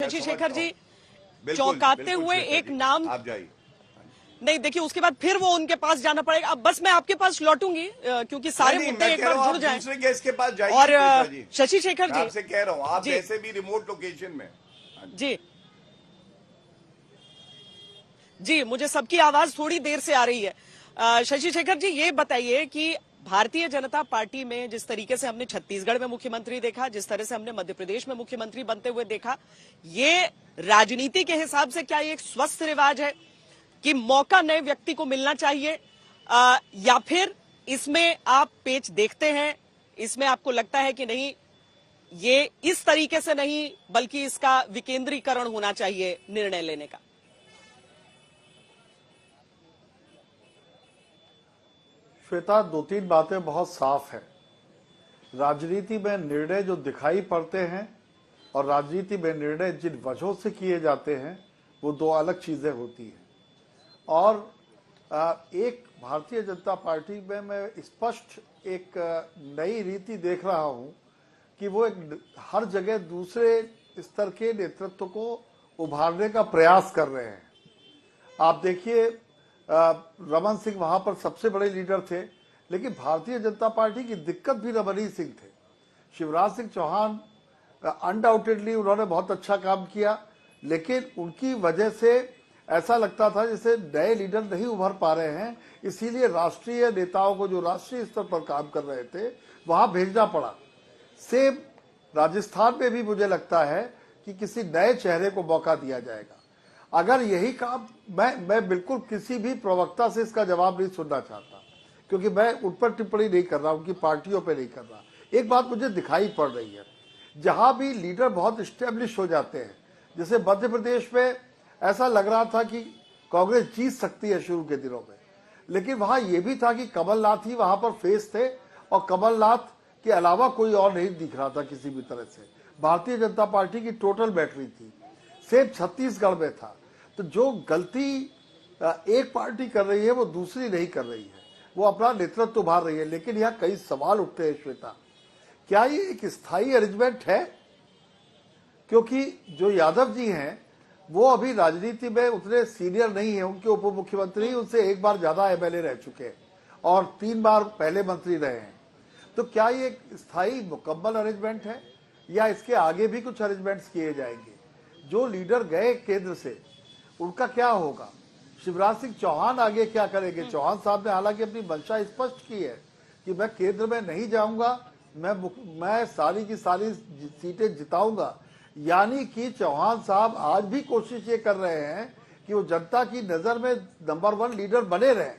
शशि शेखर जी बिल्कुल, चौंकाते बिल्कुल हुए श्वेता एक जी, नाम आप जाइए। नहीं, देखिए उसके बाद फिर वो उनके पास जाना पड़ेगा। अब बस मैं आपके पास लौटूंगी क्योंकि सारे नहीं, मुद्दे मैं एक कह रहा बार हूं जुड़ आप जाएं। दूसरे गेस्ट के पास जाइए और श्वेता जी। शशि शेखर मैं जी, आपसे कह रहा हूं, आप जी वैसे भी रिमोट लोकेशन में। हाँ जी। जी जी, मुझे सबकी आवाज थोड़ी देर से आ रही है। शशि शेखर जी, ये बताइए कि भारतीय जनता पार्टी में जिस तरीके से हमने छत्तीसगढ़ में मुख्यमंत्री देखा, जिस तरह से हमने मध्य प्रदेश में मुख्यमंत्री बनते हुए देखा, ये राजनीति के हिसाब से क्या ये एक स्वस्थ रिवाज है कि मौका नए व्यक्ति को मिलना चाहिए, या फिर इसमें आप पेच देखते हैं, इसमें आपको लगता है कि नहीं, ये इस तरीके से नहीं बल्कि इसका विकेंद्रीकरण होना चाहिए निर्णय लेने का? श्वेता, दो तीन बातें बहुत साफ है। राजनीति में निर्णय जो दिखाई पड़ते हैं और राजनीति में निर्णय जिन वजहों से किए जाते हैं वो दो अलग चीजें होती हैं। और एक भारतीय जनता पार्टी में मैं स्पष्ट एक नई रीति देख रहा हूं कि वो एक हर जगह दूसरे स्तर के नेतृत्व को उभारने का प्रयास कर रहे हैं। आप देखिए, रमन सिंह वहां पर सबसे बड़े लीडर थे, लेकिन भारतीय जनता पार्टी की दिक्कत भी रमन सिंह थे। शिवराज सिंह चौहान अनडाउटेडली उन्होंने बहुत अच्छा काम किया, लेकिन उनकी वजह से ऐसा लगता था जैसे नए लीडर नहीं उभर पा रहे हैं, इसीलिए राष्ट्रीय नेताओं को जो राष्ट्रीय स्तर पर काम कर रहे थे वहां भेजना पड़ा। सेम राजस्थान में भी मुझे लगता है कि किसी नए चेहरे को मौका दिया जाएगा। अगर यही काम, मैं बिल्कुल किसी भी प्रवक्ता से इसका जवाब नहीं सुनना चाहता, क्योंकि मैं उन पर टिप्पणी नहीं कर रहा, उनकी पार्टियों पे नहीं कर रहा। एक बात मुझे दिखाई पड़ रही है, जहां भी लीडर बहुत स्टेब्लिश हो जाते हैं, जैसे मध्य प्रदेश में ऐसा लग रहा था कि कांग्रेस जीत सकती है शुरू के दिनों में, लेकिन वहां यह भी था कि कमलनाथ ही वहां पर फेस थे और कमलनाथ के अलावा कोई और नहीं दिख रहा था किसी भी तरह से। भारतीय जनता पार्टी की टोटल बैटरी थी। सेम छत्तीसगढ़ में था। तो जो गलती एक पार्टी कर रही है वो दूसरी नहीं कर रही है, वो अपना नेतृत्व उभार रही है। लेकिन यहाँ कई सवाल उठते हैं श्वेता, क्या ये एक स्थायी अरेंजमेंट है? क्योंकि जो यादव जी हैं वो अभी राजनीति में उतने सीनियर नहीं है, उनके उप मुख्यमंत्री उनसे एक बार ज्यादा एमएलए रह चुके हैं और 3 बार पहले मंत्री रहे हैं। तो क्या ये एक स्थायी मुकम्मल अरेंजमेंट है या इसके आगे भी कुछ अरेंजमेंट्स किए जाएंगे? जो लीडर गए केंद्र से उनका क्या होगा? शिवराज सिंह चौहान आगे क्या करेंगे? चौहान साहब ने हालांकि अपनी मंशा स्पष्ट की है कि मैं केंद्र में नहीं जाऊंगा, मैं सारी की सारी सीटें जिताऊंगा। यानी कि चौहान साहब आज भी कोशिश ये कर रहे हैं कि वो जनता की नजर में नंबर 1 लीडर बने रहें,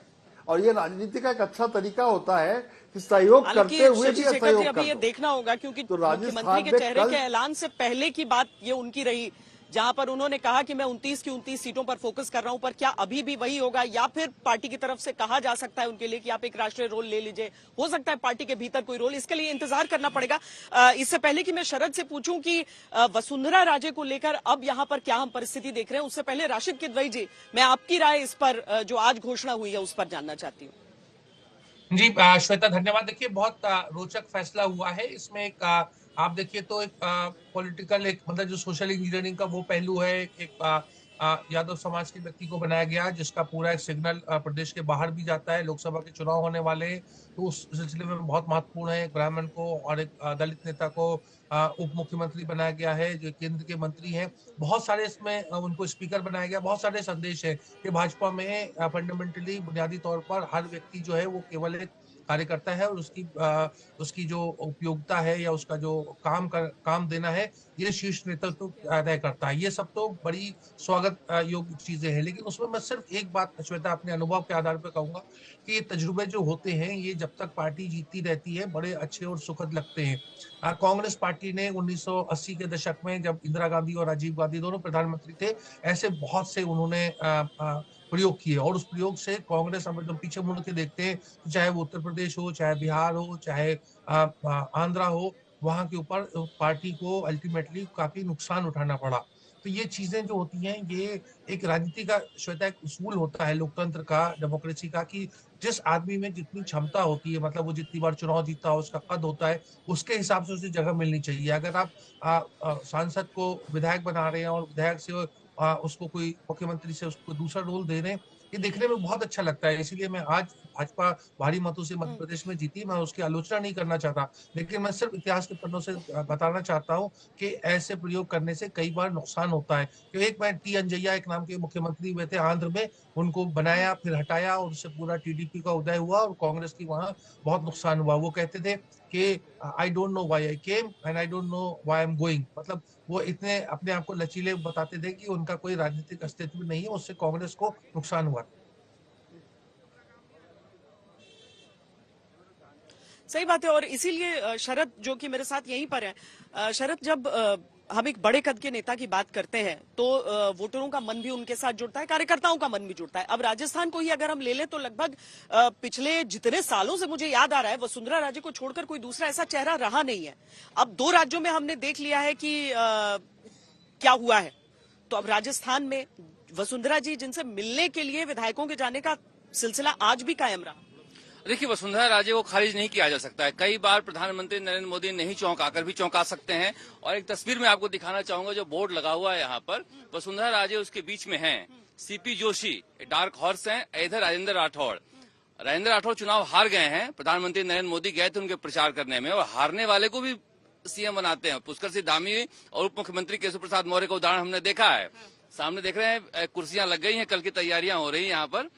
और ये राजनीति का एक अच्छा तरीका होता है कि सहयोग करते हुए भी असहयोग अभी ये देखना होगा, क्योंकि तो मुख्यमंत्री के चेहरे के ऐलान से पहले की बात ये उनकी रही, जहां पर उन्होंने कहा कि मैं 29 की 29 सीटों पर फोकस कर रहा हूं। पर क्या अभी भी वही होगा, या फिर पार्टी की तरफ से कहा जा सकता है उनके लिए कि आप एक राष्ट्रीय रोल ले लीजिए? हो सकता है पार्टी के भीतर कोई रोल, इसके लिए इंतजार करना पड़ेगा। इससे पहले कि मैं शरद से पूछूं कि वसुंधरा राजे को लेकर अब यहां पर क्या हम परिस्थिति देख रहे हैं, उससे पहले राशिद किदवई जी, मैं आपकी राय इस पर जो आज घोषणा हुई है उस पर जानना चाहती हूँ। जी श्वेता, धन्यवाद। देखिए, बहुत रोचक फैसला हुआ है इसमें। एक आप देखिए तो एक पॉलिटिकल, एक मतलब जो सोशल इंजीनियरिंग का वो पहलू है। एक यादव समाज के व्यक्ति को बनाया गया, जिसका पूरा एक सिग्नल प्रदेश के बाहर भी जाता है। लोकसभा के चुनाव होने वाले हैं, तो उस सिलसिले में बहुत महत्वपूर्ण है। एक ब्राह्मण को और एक दलित नेता को उप मुख्यमंत्री बनाया गया है, जो केंद्र के मंत्री हैं। बहुत सारे इसमें उनको स्पीकर बनाया गया। बहुत सारे संदेश है कि भाजपा में फंडामेंटली, बुनियादी तौर पर हर व्यक्ति जो है वो केवल एक कार्यकर्ता है, और उसकी जो उपयोगिता है या उसका जो काम देना है, ये शीर्ष नेतृत्व तय करता है। ये सब तो बड़ी स्वागत योग्य चीजें हैं। लेकिन उसमें मैं सिर्फ एक बात श्वेता अपने अनुभव के आधार पर कहूंगा कि ये तजुर्बे जो होते हैं, ये जब तक पार्टी जीतती रहती है बड़े अच्छे और सुखद लगते हैं। कांग्रेस पार्टी ने 1980 के दशक में, जब इंदिरा गांधी और राजीव गांधी दोनों प्रधानमंत्री थे, ऐसे बहुत से उन्होंने प्रयोग किए, और उस प्रयोग से कांग्रेस, अब जब पीछे मुड़ के देखते हैं, चाहे वो उत्तर प्रदेश हो, चाहे बिहार हो, चाहे आंध्रा हो, वहां के ऊपर पार्टी को अल्टीमेटली काफी नुकसान उठाना पड़ा। तो ये चीजें जो होती हैं, ये एक राजनीति का श्वेता एक उसूल होता है लोकतंत्र का, डेमोक्रेसी का, कि जिस आदमी में जितनी क्षमता होती है, मतलब वो जितनी बार चुनाव जीता हो, उसका कद होता है, उसके हिसाब से उसे जगह मिलनी चाहिए। अगर आप सांसद को विधायक बना रहे हैं और विधायक से उसको कोई मुख्यमंत्री से उसको दूसरा रोल दे रहे हैं, ये देखने में बहुत अच्छा लगता है। इसीलिए मैं आज भाजपा भारी मतों से मध्य प्रदेश में जीती, मैं उसकी आलोचना नहीं करना चाहता, लेकिन मैं सिर्फ इतिहास के पन्नों से बताना चाहता हूं कि ऐसे प्रयोग करने से कई बार नुकसान होता है। कि एक बार टी अंजैया एक नाम के मुख्यमंत्री हुए थे आंध्र में, उनको बनाया फिर हटाया और उससे पूरा टीडीपी का उदय हुआ और कांग्रेस की वहां बहुत नुकसान हुआ। वो कहते थे कि I don't know why I came and I don't know why I am going, मतलब वो इतने अपने आप को लचीले बताते थे कि उनका कोई राजनीतिक अस्तित्व नहीं है, उससे कांग्रेस को नुकसान हुआ। सही बात है। और इसीलिए शरद जो कि मेरे साथ यहीं पर है, शरद, जब हम एक बड़े कद के नेता की बात करते हैं तो वोटरों का मन भी उनके साथ जुड़ता है, कार्यकर्ताओं का मन भी जुड़ता है। अब राजस्थान को ही अगर हम ले लें तो लगभग पिछले जितने सालों से मुझे याद आ रहा है, वसुंधरा राजे को छोड़कर कोई दूसरा ऐसा चेहरा रहा नहीं है। अब 2 राज्यों में हमने देख लिया है कि क्या हुआ है, तो अब राजस्थान में वसुंधरा जी जिनसे मिलने के लिए विधायकों के जाने का सिलसिला आज भी कायम रहा। देखिए, वसुंधरा राजे को खारिज नहीं किया जा सकता है। कई बार प्रधानमंत्री नरेंद्र मोदी नहीं चौंकाकर भी चौंका सकते हैं। और एक तस्वीर में आपको दिखाना चाहूंगा, जो बोर्ड लगा हुआ है यहाँ पर, वसुंधरा राजे उसके बीच में हैं, सीपी जोशी डार्क हॉर्स हैं, इधर राजेंद्र राठौड़। राजेंद्र राठौड़ चुनाव हार गए हैं, प्रधानमंत्री नरेंद्र मोदी गए थे उनके प्रचार करने में, और हारने वाले को भी सीएम बनाते हैं। पुष्कर सिंह धामी और उप मुख्यमंत्री केशव प्रसाद मौर्य का उदाहरण हमने देखा है। सामने देख रहे हैं, कुर्सियां लग गई हैं, कल की तैयारियां हो रही हैं यहाँ पर।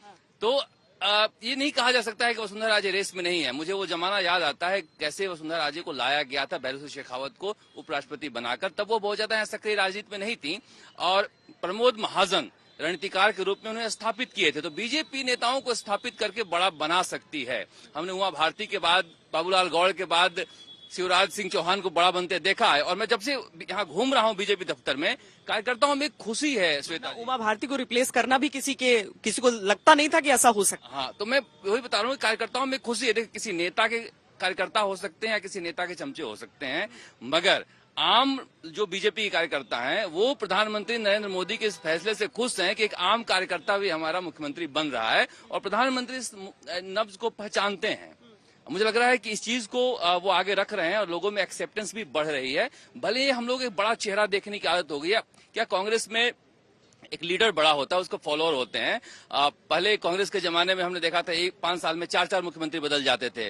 तो ये नहीं कहा जा सकता है कि वसुंधरा राजे रेस में नहीं है। मुझे वो जमाना याद आता है कैसे वसुंधरा राजे को लाया गया था भैरों शेखावत को उपराष्ट्रपति बनाकर, तब वो बहुत ज्यादा सक्रिय राजनीति में नहीं थी, और प्रमोद महाजन रणनीतिकार के रूप में उन्हें स्थापित किए थे। तो बीजेपी नेताओं को स्थापित करके बड़ा बना सकती है। हमने उमा भारती के बाद, बाबूलाल गौड़ के बाद शिवराज सिंह चौहान को बड़ा बनते देखा है। और मैं जब से यहाँ घूम रहा हूँ बीजेपी दफ्तर में, कार्यकर्ताओं में खुशी है। श्वेता, उमा भारती को रिप्लेस करना भी किसी को लगता नहीं था कि ऐसा हो सकता। हाँ, तो मैं वही बता रहा हूँ, कार्यकर्ताओं में खुशी है। किसी नेता के कार्यकर्ता हो सकते हैं या किसी नेता के चमचे हो सकते हैं, मगर आम जो बीजेपी के कार्यकर्ता हैं वो प्रधानमंत्री नरेंद्र मोदी के इस फैसले से खुश हैं कि एक आम कार्यकर्ता भी हमारा मुख्यमंत्री बन रहा है, और प्रधानमंत्री इस नब्ज को पहचानते हैं। मुझे लग रहा है कि इस चीज को वो आगे रख रहे हैं और लोगों में एक्सेप्टेंस भी बढ़ रही है। भले ही हम लोग एक बड़ा चेहरा देखने की आदत हो गई है। क्या कांग्रेस में एक लीडर बड़ा होता है, उसको फॉलोअर होते हैं। पहले कांग्रेस के जमाने में हमने देखा था 5 साल में 4 मुख्यमंत्री बदल जाते थे।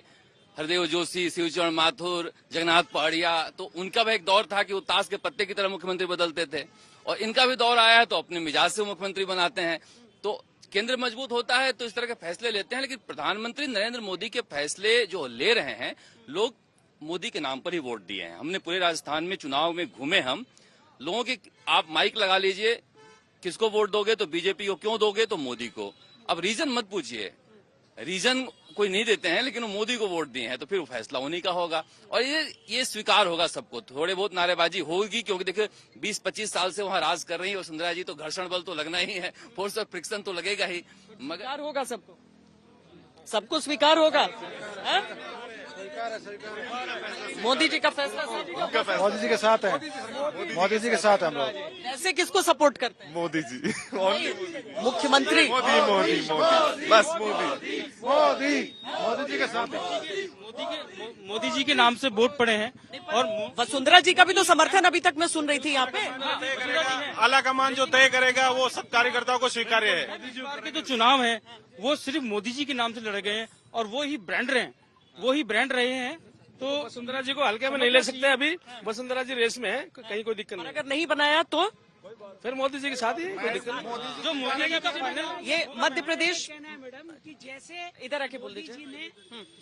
हरदेव जोशी, शिवचरण माथुर, जगन्नाथ पहाड़िया, तो उनका भी एक दौर था कि वो ताश के पत्ते की तरह मुख्यमंत्री बदलते थे। और इनका भी दौर आया है तो अपने मिजाज से मुख्यमंत्री बनाते हैं। तो केंद्र मजबूत होता है तो इस तरह के फैसले लेते हैं। लेकिन प्रधानमंत्री नरेंद्र मोदी के फैसले जो ले रहे हैं, लोग मोदी के नाम पर ही वोट दिए हैं। हमने पूरे राजस्थान में चुनाव में घूमे, हम लोगों के, आप माइक लगा लीजिए, किसको वोट दोगे तो बीजेपी को, क्यों दोगे तो मोदी को। अब रीजन मत पूछिए, रीजन कोई नहीं देते हैं, लेकिन वो मोदी को वोट दिए हैं तो फिर वो फैसला उन्हीं का होगा। और ये स्वीकार होगा सबको। थोड़े बहुत नारेबाजी होगी, क्योंकि देखिए 20-25 साल से वहां राज कर रही है वसुंधरा जी, तो घर्षण बल तो लगना ही है, फोर्स ऑफ फ्रिक्शन तो लगेगा ही, मगर होगा सबको स्वीकार होगा। मोदी जी का फैसला मोदी जी के साथ है, मोदी जी के साथ है हम लोग। ऐसे किसको सपोर्ट करते हैं? मोदी जी, मुख्यमंत्री मोदी मोदी मोदी, बस मोदी मोदी मोदी जी के साथ है। मोदी जी के नाम से वोट पड़े हैं। और वसुंधरा जी का भी तो समर्थन अभी तक मैं सुन रही थी यहाँ पे। आला कमान जो तय करेगा वो सब कार्यकर्ताओं को स्वीकार्य है। मोदी जी के जो चुनाव है वो सिर्फ मोदी जी के नाम से लड़े गए हैं और वो ही ब्रांड रहे हैं। तो वसुंधरा जी को हल्के में नहीं ले सकते। अभी वसुंधरा जी रेस में है, कहीं कोई दिक्कत नहीं। अगर नहीं बनाया तो फिर मोदी जी के साथ ही कोई दिक्कत नहीं। जो मोदी जी का फाइनल, ये मध्य प्रदेश मैडम कि जैसे इधर आके बोल मोदी दीजिए। जी ने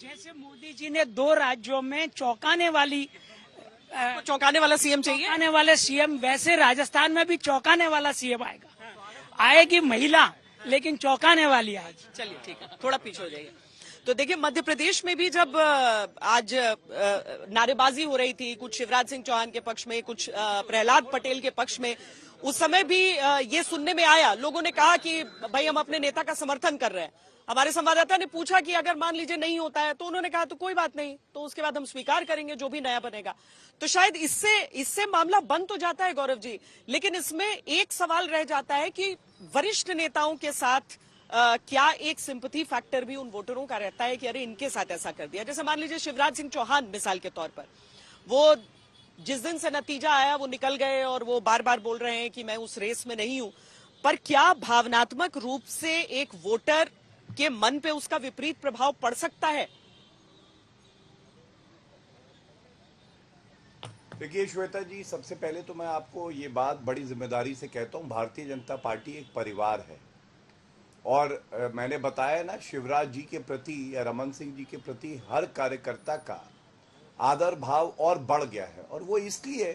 जैसे मोदी जी ने 2 राज्यों में चौंकाने वाला सीएम चाहिए, चौंकाने वाले सीएम, वैसे राजस्थान में भी चौंकाने वाला सीएम आएगा। आएगी महिला, लेकिन चौंकाने वाली आएगी। चलिए ठीक है, थोड़ा पीछे हो जाइए। तो देखिए, मध्य प्रदेश में भी जब आज नारेबाजी हो रही थी, कुछ शिवराज सिंह चौहान के पक्ष में, कुछ प्रहलाद पटेल के पक्ष में, उस समय भी ये सुनने में आया, लोगों ने कहा कि भाई हम अपने नेता का समर्थन कर रहे हैं, हमारे संवाददाता ने पूछा कि अगर मान लीजिए नहीं होता है, तो उन्होंने कहा तो कोई बात नहीं, तो उसके बाद हम स्वीकार करेंगे जो भी नया बनेगा। तो शायद इससे मामला बंद तो जाता है गौरव जी, लेकिन इसमें एक सवाल रह जाता है कि वरिष्ठ नेताओं के साथ क्या एक सिंपैथी फैक्टर भी उन वोटरों का रहता है कि अरे इनके साथ ऐसा कर दिया। जैसे मान लीजिए शिवराज सिंह चौहान मिसाल के तौर पर, वो जिस दिन से नतीजा आया वो निकल गए और वो बार बार बोल रहे हैं कि मैं उस रेस में नहीं हूं, पर क्या भावनात्मक रूप से एक वोटर के मन पे उसका विपरीत प्रभाव पड़ सकता है? देखिए श्वेता जी, सबसे पहले तो मैं आपको ये बात बड़ी जिम्मेदारी से कहता हूं, भारतीय जनता पार्टी एक परिवार है। और मैंने बताया ना, शिवराज जी के प्रति या रमन सिंह जी के प्रति हर कार्यकर्ता का आदर भाव और बढ़ गया है। और वो इसलिए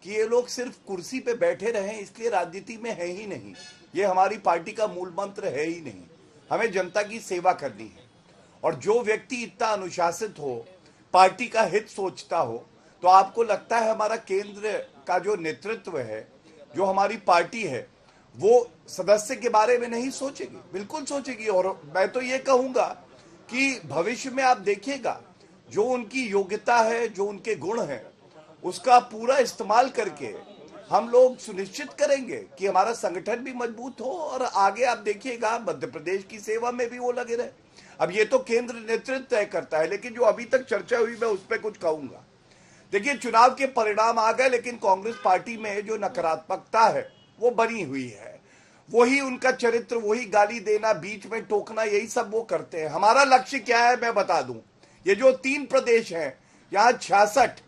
कि ये लोग सिर्फ कुर्सी पे बैठे रहें इसलिए राजनीति में है ही नहीं। ये हमारी पार्टी का मूल मंत्र है ही नहीं। हमें जनता की सेवा करनी है। और जो व्यक्ति इतना अनुशासित हो, पार्टी का हित सोचता हो, तो आपको लगता है हमारा केंद्र का जो नेतृत्व है, जो हमारी पार्टी है, वो सदस्य के बारे में नहीं सोचेगी? बिल्कुल सोचेगी। और मैं तो ये कहूंगा कि भविष्य में आप देखिएगा, जो उनकी योग्यता है, जो उनके गुण हैं, उसका पूरा इस्तेमाल करके हम लोग सुनिश्चित करेंगे कि हमारा संगठन भी मजबूत हो। और आगे आप देखिएगा मध्य प्रदेश की सेवा में भी वो लगे रहे। अब ये तो केंद्र नेतृत्व तय करता है, लेकिन जो अभी तक चर्चा हुई मैं उस पर कुछ कहूंगा। देखिए, चुनाव के परिणाम आ गए, लेकिन कांग्रेस पार्टी में जो नकारात्मकता है वो बनी हुई है। वही उनका चरित्र, वही गाली देना, बीच में टोकना, यही सब वो करते हैं। हमारा लक्ष्य क्या है मैं बता दूं। ये जो 3 प्रदेश हैं, यहाँ 66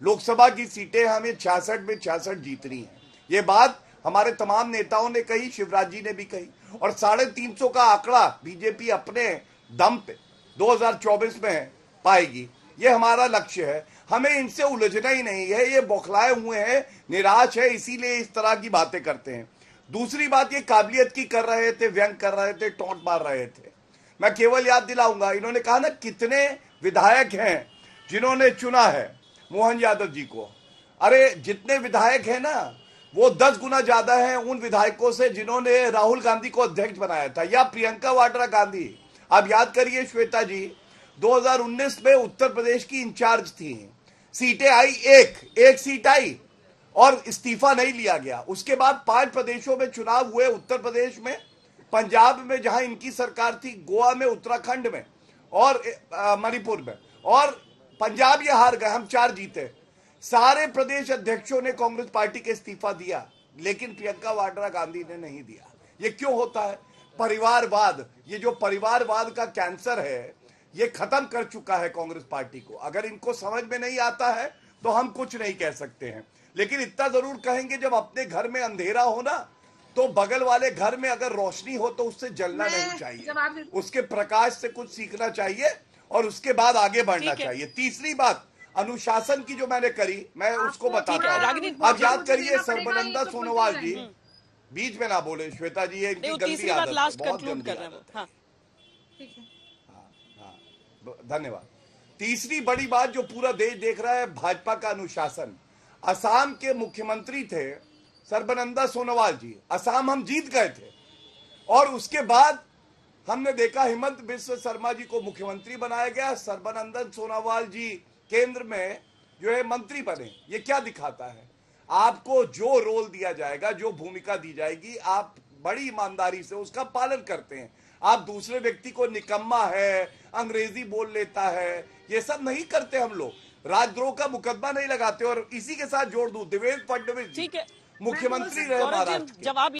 लोकसभा की सीटें हमें 66 में 66 जीतनी है। ये बात हमारे तमाम नेताओं ने कही, शिवराज जी ने भी कही। और 350 का आंकड़ा बीजेपी अपने दम पे 2024 में पाएगी। ये हमारा लक्ष्य है। हमें इनसे उलझना ही नहीं है। ये बौखलाए हुए हैं, निराश है, इसीलिए इस तरह की बातें करते हैं। दूसरी बात, ये काबिलियत की कर रहे थे, व्यंग कर रहे थे, टोंट मार रहे थे। मैं केवल याद दिलाऊंगा, इन्होंने कहा ना कितने विधायक हैं जिन्होंने चुना है मोहन यादव जी को। अरे जितने विधायक हैं ना, वो 10 गुना ज्यादा हैं उन विधायकों से जिन्होंने राहुल गांधी को अध्यक्ष बनाया था, या प्रियंका वाड्रा गांधी। आप याद करिए श्वेता जी, 2019 में उत्तर प्रदेश की इंचार्ज थी, सीटें आई, एक सीट आई और इस्तीफा नहीं लिया गया। उसके बाद 5 प्रदेशों में चुनाव हुए, उत्तर प्रदेश में, पंजाब में जहां इनकी सरकार थी, गोवा में, उत्तराखंड में और मणिपुर में, और पंजाब ये हार गए, हम 4 जीते। सारे प्रदेश अध्यक्षों ने कांग्रेस पार्टी के इस्तीफा दिया, लेकिन प्रियंका वाड्रा गांधी ने नहीं दिया। ये क्यों होता है? परिवारवाद। ये जो परिवारवाद का कैंसर है, ये खत्म कर चुका है कांग्रेस पार्टी को। अगर इनको समझ में नहीं आता है तो हम कुछ नहीं कह सकते हैं, लेकिन इतना जरूर कहेंगे, जब अपने घर में अंधेरा हो ना, तो बगल वाले घर में अगर रोशनी हो तो उससे जलना नहीं चाहिए, उसके प्रकाश से कुछ सीखना चाहिए और उसके बाद आगे बढ़ना चाहिए। तीसरी बात, अनुशासन की जो मैंने करी, मैं उसको बताता हूँ। आप याद करिए, सर्बानंद सोनोवाल जी, बीच में ना बोले श्वेता जी, ये इनकी गंदी आदत है, बहुत गंदी आदत है। धन्यवाद। तीसरी बड़ी बात जो पूरा देश देख रहा है, भाजपा का अनुशासन। असम के मुख्यमंत्री थे सर्बानंद सोनोवाल जी, असम हम जीत गए थे, और उसके बाद हमने देखा हिमंत बिस्व शर्मा जी को मुख्यमंत्री बनाया गया, सर्बानंद सोनोवाल जी केंद्र में जो है मंत्री बने। ये क्या दिखाता है? आपको जो रोल दिया जाएगा, जो भूमिका दी जाएगी, आप बड़ी ईमानदारी से उसका पालन करते हैं। आप दूसरे व्यक्ति को निकम्मा है, अंग्रेजी बोल लेता है, ये सब नहीं करते हम लोग। राजद्रोह का मुकदमा नहीं लगाते। और इसी के साथ जोड़ दूं, देवेंद्र फडणवीस जी मुख्यमंत्री रहे महाराष्ट्र के। जवाब